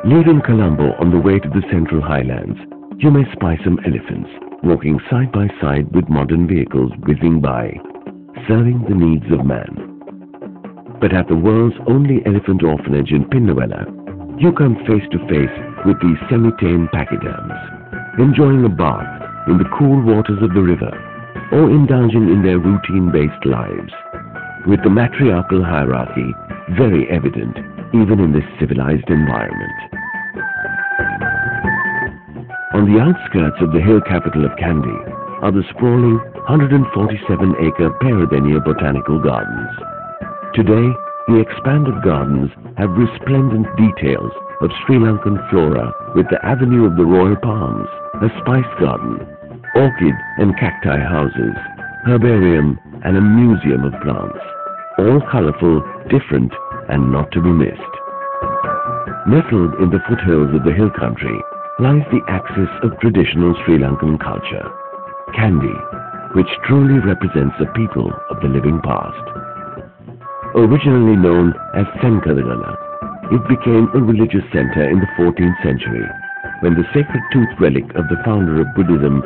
Leaving Colombo on the way to the Central Highlands, you may spy some elephants walking side by side with modern vehicles whizzing by, serving the needs of man. But at the world's only elephant orphanage in Pinnawala, you come face to face with these semi-tame pachyderms, enjoying a bath in the cool waters of the river or indulging in their routine-based lives, with the matriarchal hierarchy very evident even in this civilized environment. On the outskirts of the hill capital of Kandy are the sprawling 147-acre Peradeniya Botanical Gardens. Today, the expanded gardens have resplendent details of Sri Lankan flora with the Avenue of the Royal Palms, a spice garden, orchid and cacti houses, herbarium and a museum of plants, all colorful, different and not to be missed. Nestled in the foothills of the hill country lies the axis of traditional Sri Lankan culture, Kandy, which truly represents a people of the living past. Originally known as Senkadagala, it became a religious center in the 14th century when the sacred tooth relic of the founder of Buddhism,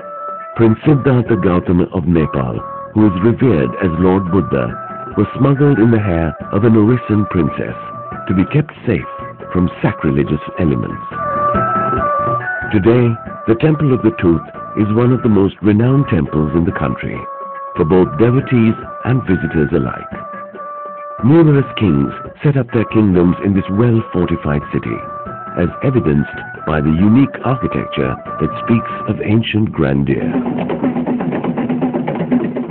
Prince Siddhartha Gautama of Nepal, who is revered as Lord Buddha, was smuggled in the hair of an Orissan princess to be kept safe from sacrilegious elements. Today, the Temple of the Tooth is one of the most renowned temples in the country, for both devotees and visitors alike. Numerous kings set up their kingdoms in this well-fortified city, as evidenced by the unique architecture that speaks of ancient grandeur.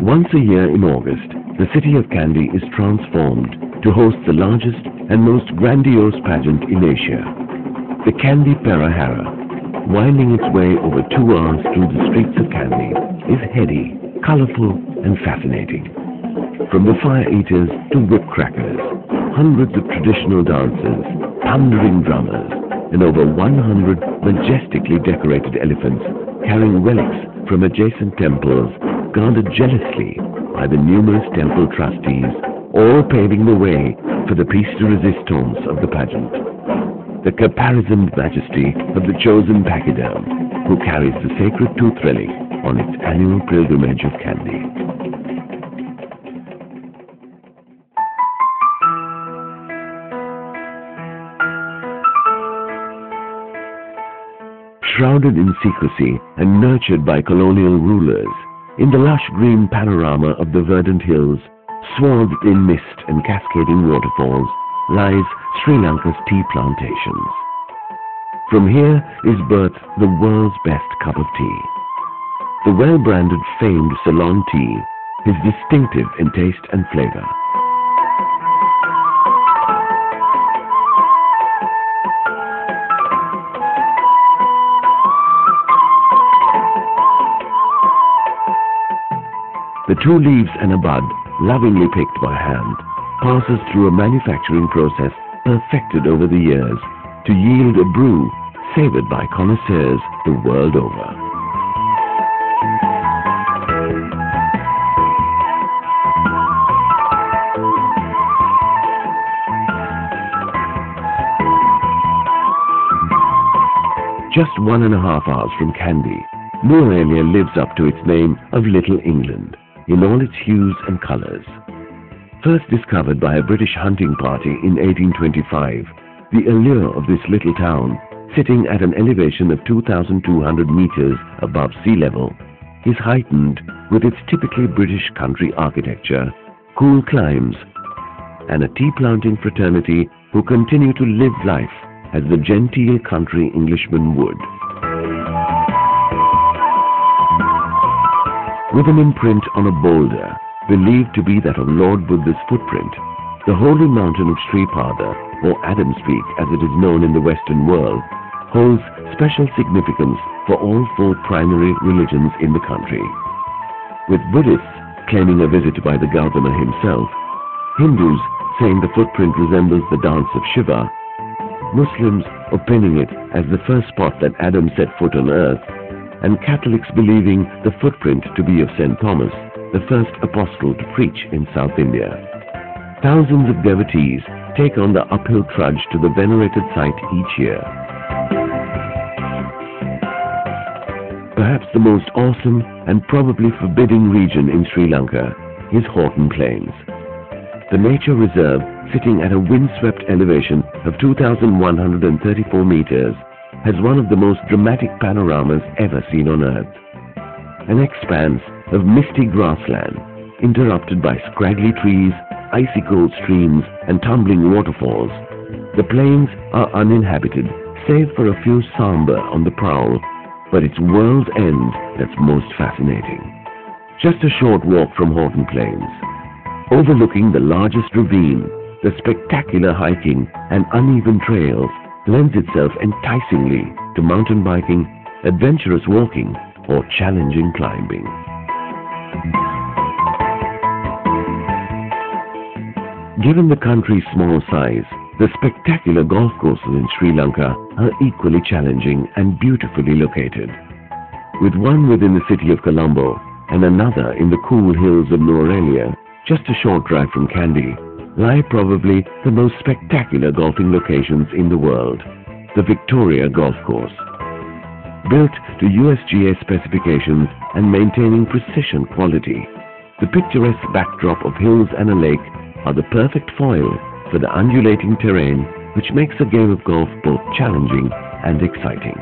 Once a year in August, the city of Kandy is transformed to host the largest and most grandiose pageant in Asia. The Kandy Perahara, winding its way over 2 hours through the streets of Kandy, is heady, colorful and fascinating. From the fire eaters to whip crackers, hundreds of traditional dancers, thundering drummers, and over 100 majestically decorated elephants carrying relics from adjacent temples guarded jealously by the numerous temple trustees, all paving the way for the piece de resistance of the pageant. The caparisoned majesty of the chosen pachyderm who carries the sacred tooth relic on its annual pilgrimage of Kandy. Shrouded in secrecy and nurtured by colonial rulers, in the lush green panorama of the verdant hills, swathed in mist and cascading waterfalls, lies Sri Lanka's tea plantations. From here is birthed the world's best cup of tea. The well-branded famed Ceylon tea is distinctive in taste and flavor. The 2 leaves and a bud, lovingly picked by hand, passes through a manufacturing process perfected over the years to yield a brew savored by connoisseurs the world over. Just 1.5 hours from Kandy, no area lives up to its name of Little England in all its hues and colors. First discovered by a British hunting party in 1825, the allure of this little town, sitting at an elevation of 2,200 meters above sea level, is heightened with its typically British country architecture, cool climes, and a tea-planting fraternity who continue to live life as the genteel country Englishman would. With an imprint on a boulder, believed to be that of Lord Buddha's footprint, the holy mountain of Sripada, or Adam's Peak as it is known in the Western world, holds special significance for all 4 primary religions in the country. With Buddhists claiming a visit by the Gautama himself, Hindus saying the footprint resembles the dance of Shiva, Muslims opining it as the first spot that Adam set foot on earth, and Catholics believing the footprint to be of St. Thomas, the first apostle to preach in South India. Thousands of devotees take on the uphill trudge to the venerated site each year. Perhaps the most awesome and probably forbidding region in Sri Lanka is Horton Plains. The nature reserve, sitting at a windswept elevation of 2,134 meters, has one of the most dramatic panoramas ever seen on Earth. An expanse of misty grassland, interrupted by scraggly trees, icy cold streams and tumbling waterfalls. The plains are uninhabited, save for a few sambar on the prowl, but it's world's end that's most fascinating. Just a short walk from Horton Plains. Overlooking the largest ravine, the spectacular hiking and uneven trails lends itself enticingly to mountain biking, adventurous walking or challenging climbing. Given the country's small size, the spectacular golf courses in Sri Lanka are equally challenging and beautifully located. With one within the city of Colombo and another in the cool hills of Nuwara, just a short drive from Kandy, lie probably the most spectacular golfing locations in the world, the Victoria Golf Course. Built to USGA specifications and maintaining precision quality, the picturesque backdrop of hills and a lake are the perfect foil for the undulating terrain which makes the game of golf both challenging and exciting.